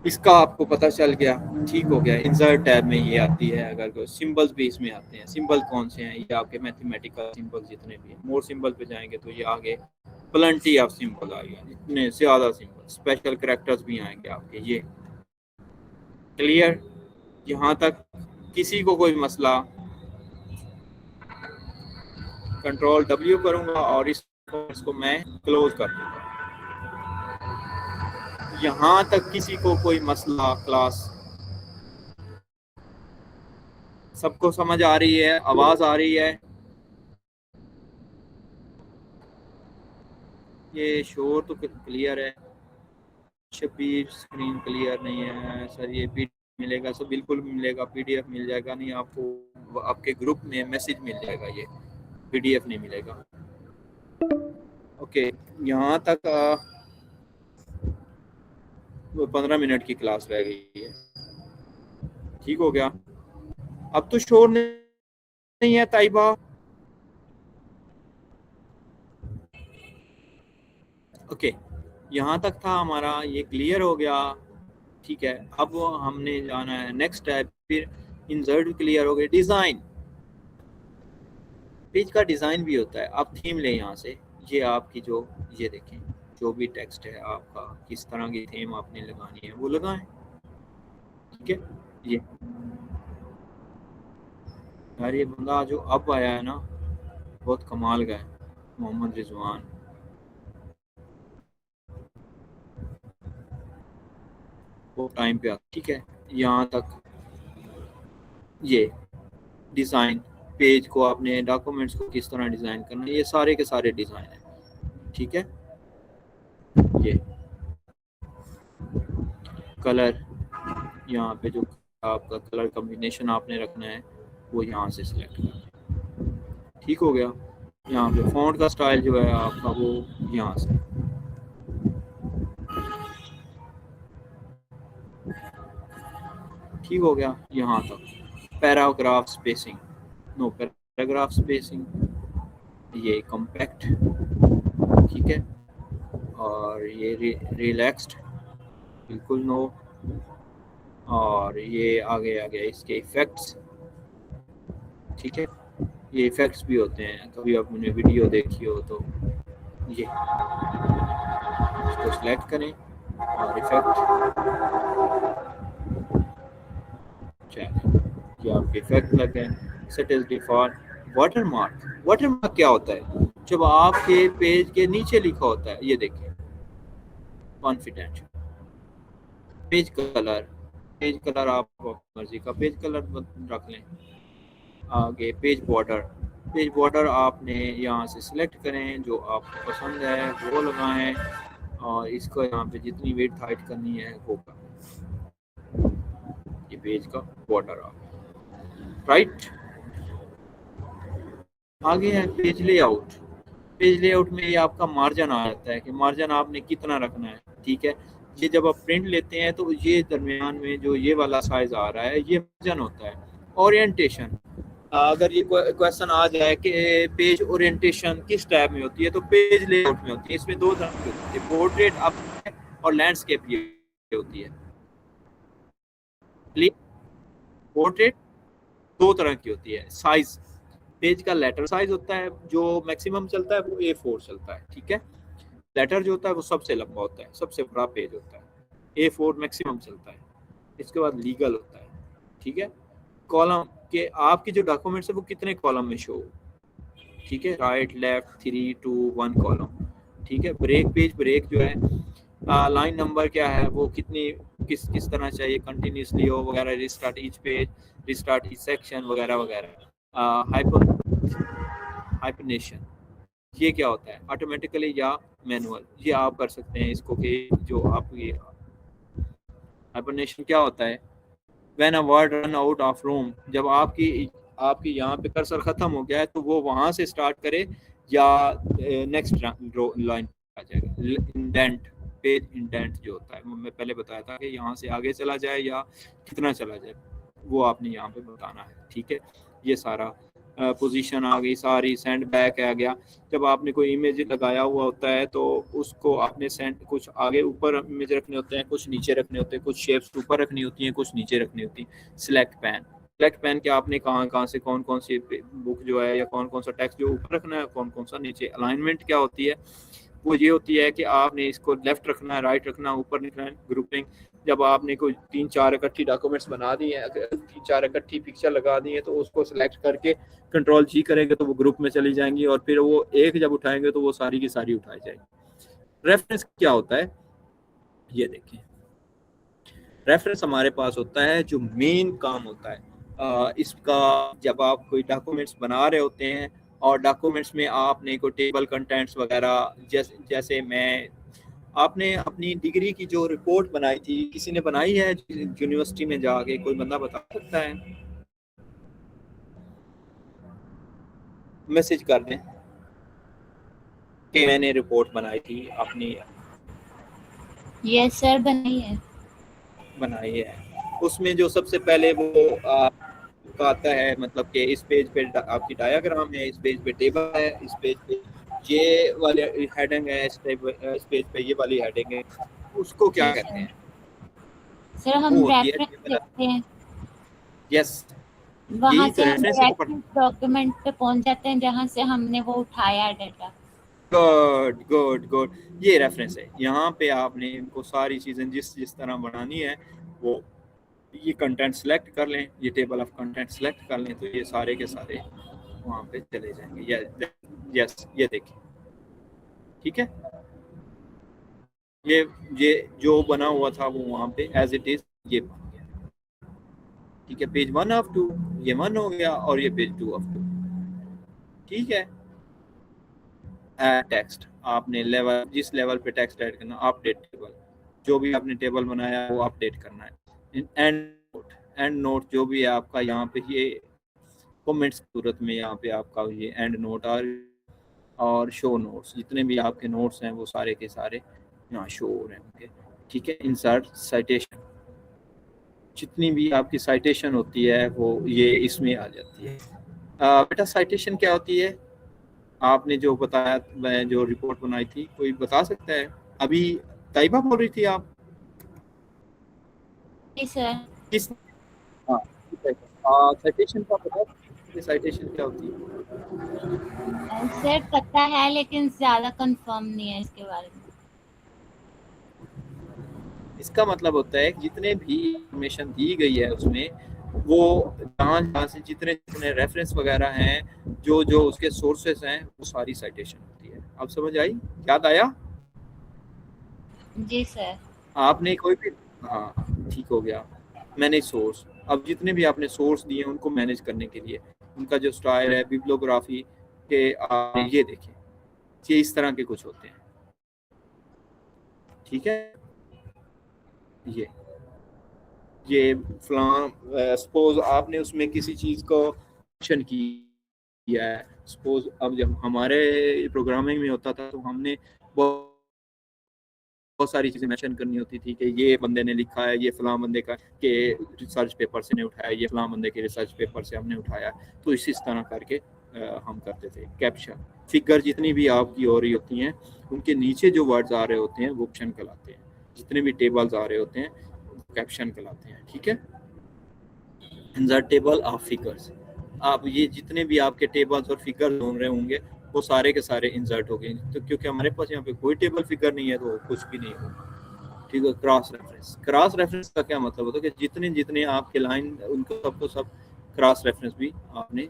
इसका आपको पता चल गया, ठीक हो गया। इंसर्ट टैब में ये आती है, अगर कोई सिंबल्स भी इसमें आते हैं। सिंबल कौन से हैं? ये आपके मैथमेटिकल सिंबल जितने भी हैं। मोर सिंबल पे जाएंगे तो ये आगे प्लेंटी ऑफ सिंबल आएगा, इतने ज़्यादा सिंबल, स्पेशल कैरेक्टर्स भी आएंगे आपके। ये क्लियर? यहाँ तक किसी को कोई मसला? Ctrl W करूँगा और इसको मैं क्लोज कर दूँगा। यहाँ तक किसी को कोई मसला? क्लास सबको समझ आ रही है? आवाज आ रही है? ये शोर तो क्लियर है। शबीर स्क्रीन क्लियर नहीं है सर। ये पीडीएफ मिलेगा सर? बिल्कुल मिलेगा, पीडीएफ मिल जाएगा। नहीं आपको आपके ग्रुप में मैसेज मिल जाएगा, ये पीडीएफ नहीं मिलेगा। ओके, यहाँ तक 15 मिनट की क्लास रह गई है। ठीक हो गया? अब तो शोर नहीं है ताइबा? ओके, यहाँ तक था हमारा, ये क्लियर हो गया। ठीक है, अब हमने जाना है नेक्स्ट स्टेप। फिर इंसर्ट क्लियर हो गए। डिज़ाइन, पेज का डिज़ाइन भी होता है। आप थीम लें यहाँ से। ये आपकी जो, ये देखें, जो भी टेक्स्ट है आपका, किस तरह की थीम आपने लगानी है वो लगाएं। ठीक है, ये यार ये बंदा जो अब आया है ना, बहुत कमाल का है, मोहम्मद रिजवान। वो टाइम पे आ। ठीक है, यहाँ तक ये डिज़ाइन, पेज को आपने, डॉक्यूमेंट्स को किस तरह डिज़ाइन करना है, ये सारे के सारे डिज़ाइन है। ठीक है, ये कलर, यहाँ पे जो आपका कलर कॉम्बिनेशन आपने रखना है वो यहाँ से सिलेक्ट करना। ठीक हो गया? यहाँ पे फॉन्ट का स्टाइल जो है आपका वो यहाँ से। ठीक हो गया? यहाँ तक paragraph spacing, no paragraph spacing, ये कॉम्पैक्ट। ठीक है, और ये रिलैक्स्ड, बिल्कुल नो। और ये आगे आ गया इसके इफ़ेक्ट्स। ठीक है, ये इफ़ेक्ट्स भी होते हैं, कभी आपने वीडियो देखी हो तो ये इसको सिलेक्ट करें और इफ़ेक्ट, चलिए ये आपके इफ़ेक्ट लग गए। Set is default. Watermark, watermark क्या होता है? जब आपके पेज के नीचे लिखा होता है, ये देखिए, confident. Page colour, page colour आप मर्जी का पेज कलर रख लें। आगे पेज बॉर्डर, पेज बॉर्डर आपने यहाँ से सिलेक्ट करें, जो आपको पसंद है वो लगाएं, और इसको यहाँ पे जितनी वेट हाइट करनी है वो करें। ये पेज का बॉर्डर आप राइट। आगे है पेज लेआउट। पेज लेआउट में ये आपका मार्जिन आ जाता है कि मार्जिन आपने कितना रखना है। ठीक है, ये जब आप प्रिंट लेते हैं तो ये दरमियान में जो ये वाला साइज आ रहा है ये मार्जिन होता है। ओरिएंटेशन, अगर ये क्वेश्चन आ जाए कि पेज ओरिएंटेशन किस टाइप में होती है, तो पेज लेआउट में होती है। इसमें दो तरह की होती है, पोर्ट्रेट अप और लैंडस्केप ये होती है। पोर्ट्रेट दो तरह की होती है। साइज, पेज का लेटर साइज होता है जो मैक्सिमम चलता है वो A4 चलता है। ठीक है, लेटर जो होता है वो सबसे लंबा होता है, सबसे बड़ा पेज होता है, A4 मैक्सिमम चलता है। इसके बाद लीगल होता है। ठीक है, कॉलम के आपके जो डॉक्यूमेंट्स है वो कितने कॉलम में शो। ठीक है, राइट लेफ्ट 3 2 1 कॉलम। ठीक है, ब्रेक, पेज ब्रेक जो है, लाइन नंबर क्या है वो कितनी, किस तरह चाहिए, कंटिन्यूसली हो वगैरह, restart each page, restart each section वगैरह वगैरह। हाइपरनेशन, ये क्या होता है, ऑटोमेटिकली या मैनुअल, ये आप कर सकते हैं इसको कि जो आप ये हाइपरनेशन क्या होता है, when a word run out of room, जब आपकी यहाँ पे कर्सर खत्म हो गया है तो वो वहां से स्टार्ट करे या नेक्स्ट लाइन आ जाएगा। इंडेंट, पेज इंडेंट जो होता है, मैं पहले बताया था कि यहाँ से आगे चला जाए या कितना चला जाए, वो आपने यहाँ पे बताना है। ठीक है, ये सारा पोजीशन आ गई सारी। सेंड बैक आ गया, जब आपने कोई इमेज लगाया हुआ होता है तो उसको आपने सेंड, कुछ आगे ऊपर इमेज रखने होते हैं, कुछ नीचे रखने होते हैं, कुछ शेप्स ऊपर रखनी होती हैं, कुछ नीचे रखनी होती हैं। सिलेक्ट पैन, सिलेक्ट पैन के आपने कहाँ से कौन कौन सी बुक जो है या कौन कौन सा टेक्स्ट जो ऊपर रखना है, कौन कौन सा नीचे। अलाइनमेंट क्या होती है, वो ये होती है कि आपने इसको लेफ्ट रखना है, राइट रखना है, ऊपर रखना है। ग्रुपिंग, जब आपने कोई 3-4 इकट्ठी डॉक्यूमेंट्स बना दी है, 3-4 इकट्ठी पिक्चर लगा दी है, तो उसको सिलेक्ट करके Ctrl+G करेंगे तो वो ग्रुप में चली जाएंगी, और फिर वो एक जब उठाएंगे तो वो सारी की सारी उठाई जाएगी। रेफरेंस क्या होता है, ये देखें, रेफरेंस हमारे पास होता है जो मेन काम होता है इसका। जब आप कोई डॉक्यूमेंट्स बना रहे होते हैं और डॉक्यूमेंट्स में आपने कोई टेबल कंटेंट्स वगैरह, जैसे मैं, आपने अपनी डिग्री की जो रिपोर्ट बनाई थी, किसी ने बनाई है यूनिवर्सिटी में जाके? कोई बंदा बता सकता है? मैसेज कर दें कि मैंने रिपोर्ट बनाई थी अपनी। यस सर, बनाई है। उसमें जो सबसे पहले वो का आता है, मतलब कि इस पेज पे आपकी डायग्राम है, इस पेज पे टेबल है, इस पेज पे ये वाले हेडिंग है, इस पेज पे ये वाली हेडिंग है, उसको क्या कहते हैं? सर हम वो होती है रेफरेंस टेबल। देखते हैं, यस, वहां यही से तो हम रेफरेंस डायरेक्ट डॉक्यूमेंट पे पहुंच जाते हैं जहां से हमने वो उठाया है डाटा। गुड गुड गुड, ये रेफरेंस है। यहाँ पे आपने इनको सारी चीजें जिस जिस तरह बनानी है वो, ये कंटेंट सेलेक्ट कर लें, ये टेबल ऑफ कंटेंट सेलेक्ट कर लें, तो ये सारे के सारे वहाँ पे चले जाएंगे। यस, ये देखिए, ठीक है, ये जो बना हुआ था वो वहाँ पे एज इट इज ये बन गया, ठीक है। पेज 1 ऑफ 2 ये 1 हो गया और ये पेज 2 ऑफ 2, ठीक है। टेक्स्ट आपने लेवल, जिस लेवल पे टेक्स्ट ऐड करना, अपडेट टेबल, जो भी आपने टेबल बनाया वो अपडेट करना है। एंड नोट जो भी है आपका, यहाँ पे ये कमेंट्स की सूरत में यहाँ पे आपका ये एंड नोट और शो नोट्स, जितने भी आपके नोट्स हैं वो सारे के सारे यहाँ शो हो रहे होंगे, ठीक है। इंसर्ट साइटेशन, जितनी भी आपकी साइटेशन होती है वो ये इसमें आ जाती है। बेटा साइटेशन क्या होती है? आपने जो बताया, मैं जो रिपोर्ट बनाई थी, कोई बता सकता है? अभी ताइबा बोल रही थी आप? जी सर। किस? हाँ, साइटेशन का पता है? साइटेशन क्या होती है? सर पता है लेकिन ज्यादा कंफर्म नहीं है इसके बारे में। इसका मतलब होता है कि जितने भी इंफॉर्मेशन दी गई है उसमें, वो जहाँ से जितने जितने रेफरेंस वगैरह हैं, जो जो उसके सोर्सेस हैं, वो सारी साइटेशन होती है। अब समझ आई? याद आया? जी सर। आपने कोई भी, हाँ ठीक हो गया। मैनेज सोर्स, अब जितने भी आपने सोर्स दिए उनको मैनेज करने के लिए उनका जो स्टाइल है, बिब्लियोग्राफी के, आपने ये देखें, ये इस तरह के कुछ होते हैं, ठीक है। ये फलां, सपोज आपने उसमें किसी चीज़ को मेंशन किया है, सपोज अब जब हमारे प्रोग्रामिंग में होता था तो हमने बहुत सारी चीज़ें मेंशन करनी होती थी कि ये बंदे ने लिखा है, ये फलां बंदे का के रिसर्च पेपर से ने उठाया, ये फलां बंदे के रिसर्च पेपर से हमने उठाया। तो इस तरह करके हम करते थे। कैप्शन, फिगर जितनी भी आपकी हो रही होती हैं, उनके नीचे जो वर्ड्स आ रहे होते हैं वो कैप्शन कहलाते हैं। जितने भी टेबल्स आ रहे होते हैं कैप्शन कहलाते हैं, ठीक है। इंसर्ट टेबल ऑफ फिगर्स, आप ये जितने भी आपके टेबल्स और फिगर्स ढूंढ रहे होंगे वो सारे के सारे इंसर्ट हो गए। तो क्योंकि हमारे पास यहाँ पे कोई टेबल फिगर नहीं है तो कुछ भी नहीं होगा, ठीक है। क्रॉस रेफरेंस, क्रॉस रेफरेंस का क्या मतलब होता है कि जितने जितने आपके लाइन, उनको सबको सब क्रॉस रेफरेंस भी आपने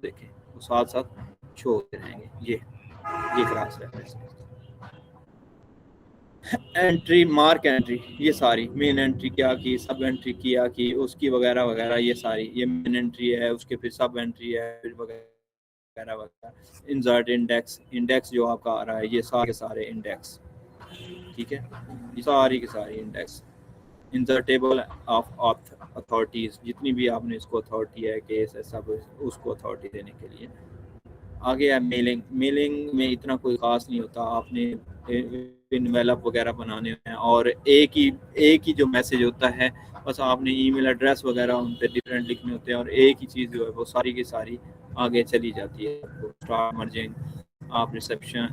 देखे, वो साथ साथ शो होते रहेंगे। ये cross reference. Entry, mark entry, ये सारी मेन एंट्री क्या की, सब एंट्री किया की, उसकी वगैरह वगैरह, ये सारी, ये मेन एंट्री है, उसके फिर सब एंट्री है, फिर वगैरह वगैरह। इंसर्ट इंडेक्स, इंडेक्स जो आपका आ रहा है, ये सारे सारे इंडेक्स, ठीक है, ये सारी की सारी index. Insert table of authorities, जितनी भी आपने इसको अथॉरिटी है, केस है, सब उसको अथॉरिटी देने के लिए। आगे है मेलिंग, मेलिंग में इतना कोई खास नहीं होता, आपने इनवेलप वगैरह बनाने हैं और एक ही जो मैसेज होता है, बस आपने ईमेल एड्रेस वगैरह उन पर डिफरेंट लिखने होते हैं और एक ही चीज़ जो है वो सारी की सारी आगे चली जाती है। स्टार्ट मर्जिंग, आप रिसेप्शन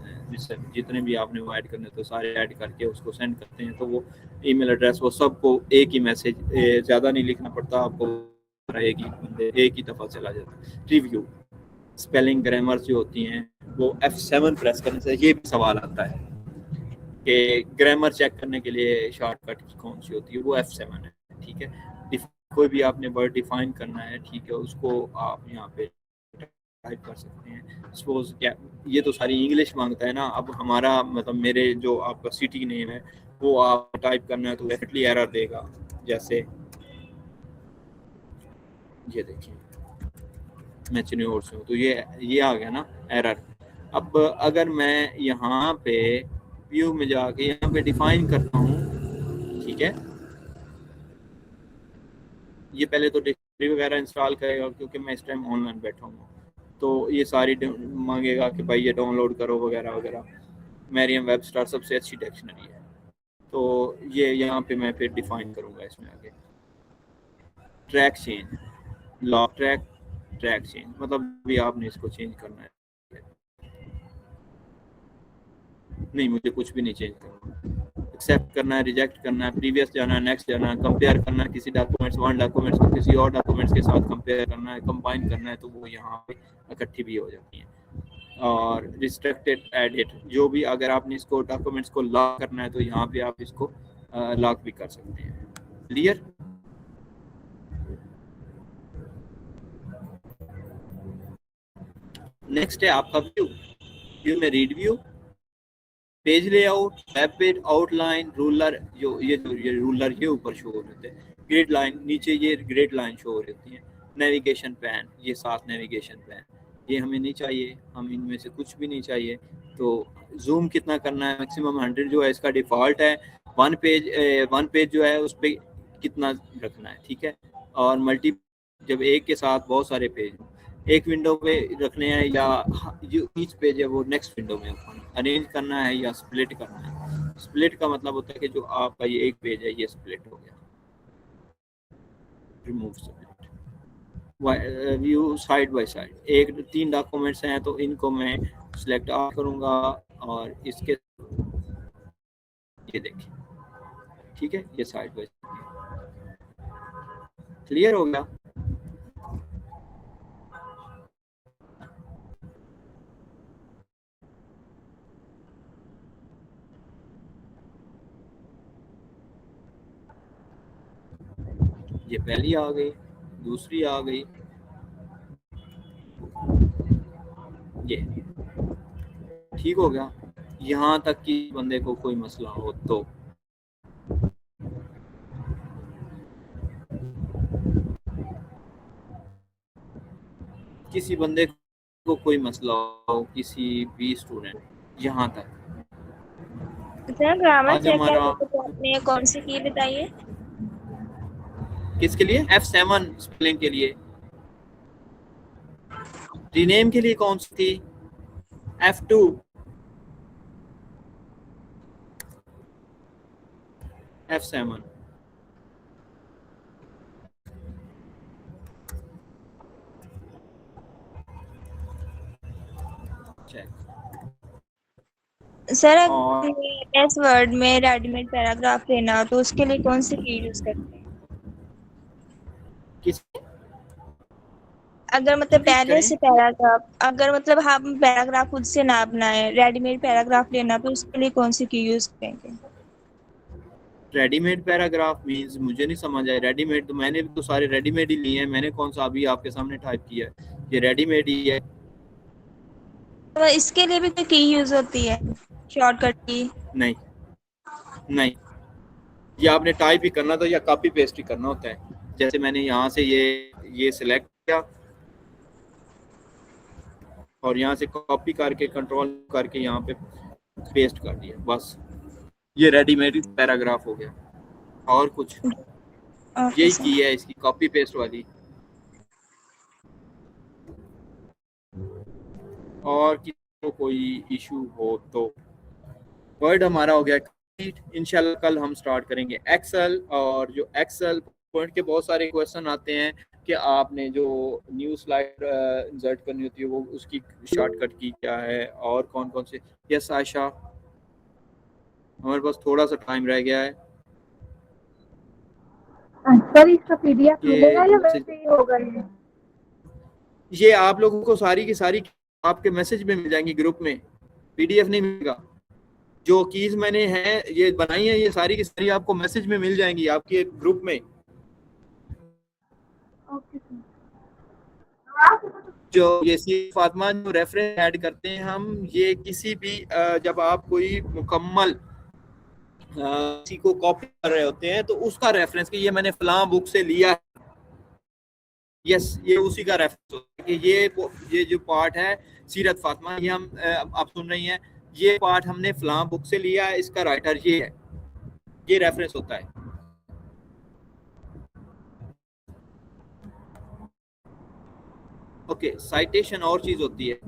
जितने भी आपने वो ऐड करने तो सारे ऐड करके उसको सेंड करते हैं, तो वो ईमेल एड्रेस वो सबको एक ही मैसेज, ज़्यादा नहीं लिखना पड़ता आपको, एक ही दफ़ा चला जाता है। रिव्यू, स्पेलिंग ग्रामर जो होती हैं वो F7 प्रेस करने से ये भी सवाल आता है कि ग्रामर चेक करने के लिए शॉर्टकट की कौन सी होती है, वो F7 है, ठीक है। कोई भी आपने वर्ड डिफाइन करना है, ठीक है, उसको आप यहाँ पे टाइप कर सकते हैं। सपोज क्या, ये तो सारी इंग्लिश मांगता है ना। अब हमारा मतलब मेरे जो आपका सिटी नेम है वो आप टाइप करना है तो डेफिनेटली एरर देगा। जैसे ये देखिए मैं चिन्होर से हूँ तो ये आ गया ना एरर। अब अगर मैं यहाँ पे व्यू में जाके यहाँ पे डिफाइन करता हूँ, ठीक है, ये पहले तो डिक्शनरी वगैरह इंस्टॉल करेगा क्योंकि मैं इस टाइम ऑनलाइन बैठा हूँ, तो ये सारी मांगेगा कि भाई ये डाउनलोड करो वगैरह वगैरह। मैरियम वेबस्टर सबसे अच्छी डिक्शनरी है, तो ये यहाँ पे मैं फिर डिफाइन करूँगा इसमें आगे। Track change, lock track, track change मतलब भी आपने इसको चेंज करना है। नहीं, मुझे कुछ भी नहीं चेंज करना, एक्सेप्ट करना है, रिजेक्ट करना है, प्रीवियस जाना है, नेक्स्ट जाना है, कंपेयर करना है किसी डॉक्यूमेंट्स, वन डॉक्यूमेंट्स को किसी और डॉक्यूमेंट्स के साथ कंपेयर करना है, कंबाइन करना है, तो वो यहाँ पे इकट्ठी भी हो जाती हैं। और रिस्ट्रिक्टेड एडिट, जो भी अगर आपने इसको डॉक्यूमेंट्स को लॉक करना है तो यहाँ पे आप इसको लॉक भी कर सकते हैं। क्लियर? नेक्स्ट है आपका व्यू। व्यू में read view, page layout, web page, outline, ruler, जो ये रूलर ये ऊपर शो हो रहे थे, ग्रिड लाइन नीचे ये ग्रिड लाइन शो हो रही है, नेविगेशन पैन, ये 7 नेविगेशन पैन, ये हमें नहीं चाहिए, हम इनमें से कुछ भी नहीं चाहिए। तो जूम कितना करना है, मैक्सिमम 100 जो है इसका डिफ़ॉल्ट है। वन पेज जो है उस पर कितना रखना है, ठीक है। और मल्टी, जब एक के साथ बहुत सारे पेज एक विंडो पे रखने हैं या जो ईच पेज है वो नेक्स्ट विंडो में अरेंज करना है या स्प्लिट करना है। स्प्लिट का मतलब होता है कि जो आपका ये एक पेज है ये स्प्लिट हो गया। Remove split, view side by side, एक 3 डॉक्यूमेंट्स हैं तो इनको मैं सिलेक्ट ऑल करूंगा और इसके ये देखिए, ठीक है, ये साइड बाय साइड। क्लियर हो गया? ये पहली आ गई, दूसरी आ गई, ये ठीक हो गया। यहाँ तक कि बंदे को कोई मसला हो तो किसी बंदे को कोई मसला हो, किसी भी स्टूडेंट, यहाँ तक। ग्रामर आज चेक हमारा करने तो आपने कौन सी की बताइए? किसके लिए? F7 स्पेलिंग के लिए। रीनेम के लिए कौन सी थी? F2। F7 check. सर और एस वर्ड में रेडीमेड पैराग्राफ लेना हो तो उसके लिए कौन सी की यूज करते हैं? किस अगर मतलब रिपीट पहले करें? से पैराग्राफ, अगर मतलब हम पैराग्राफ खुद से ना बनाए, रेडीमेड पैराग्राफ लेना तो उसके लिए कौन सी की यूज करेंगे? रेडीमेड पैराग्राफ मींस मुझे नहीं समझ आया। रेडीमेड तो मैंने भी तो सारे रेडीमेड ही लिए हैं, मैंने कौन सा अभी आपके सामने टाइप किया है, ये रेडीमेड ही है। तो इसके लिए भी कोई की यूज होती है, शॉर्टकट की? नहीं नहीं, ये आपने टाइप ही करना था या कॉपी पेस्ट ही करना होता है। जैसे मैंने यहाँ से ये सिलेक्ट किया और यहाँ से कॉपी करके कंट्रोल करके यहाँ पे पेस्ट कर दिया, बस ये रेडीमेड पैराग्राफ हो गया। और कुछ यही की है इसकी कॉपी पेस्ट वाली। और किसी को कोई इशू हो तो वर्ड हमारा हो गया कंप्लीट। इंशाल्लाह कल हम स्टार्ट करेंगे एक्सेल। और जो एक्सेल पॉइंट के बहुत सारे क्वेश्चन आते हैं कि आपने जो न्यू स्लाइड इंसर्ट करनी होती है वो उसकी शॉर्टकट की क्या है और कौन कौन से। यस आयशा, हमारे पास थोड़ा सा टाइम रह गया है। सर इसका पीडीएफ मिलेगा या वैसे ही होगा? ये आप लोगों को सारी की सारी आपके मैसेज में मिल जाएंगी, ग्रुप में। पीडीएफ नहीं मिलेगा। जो कीज मैंने हैं ये बनाई है, ये सारी की सारी आपको मैसेज में मिल जाएंगी आपके ग्रुप में। Okay sir. जो ये फातिमा जो रेफरेंस ऐड करते हैं हम, ये किसी भी जब आप कोई मुकम्मल किसी को कॉपी कर रहे होते हैं तो उसका रेफरेंस कि ये मैंने फलां बुक से लिया है, यस ये उसी का रेफरेंस होता है कि ये जो पार्ट है सीरत फातिमा, ये हम आप सुन रही हैं, ये पार्ट हमने फलां बुक से लिया है, इसका राइटर ये है, ये रेफरेंस होता है। ओके, साइटेशन और चीज होती है।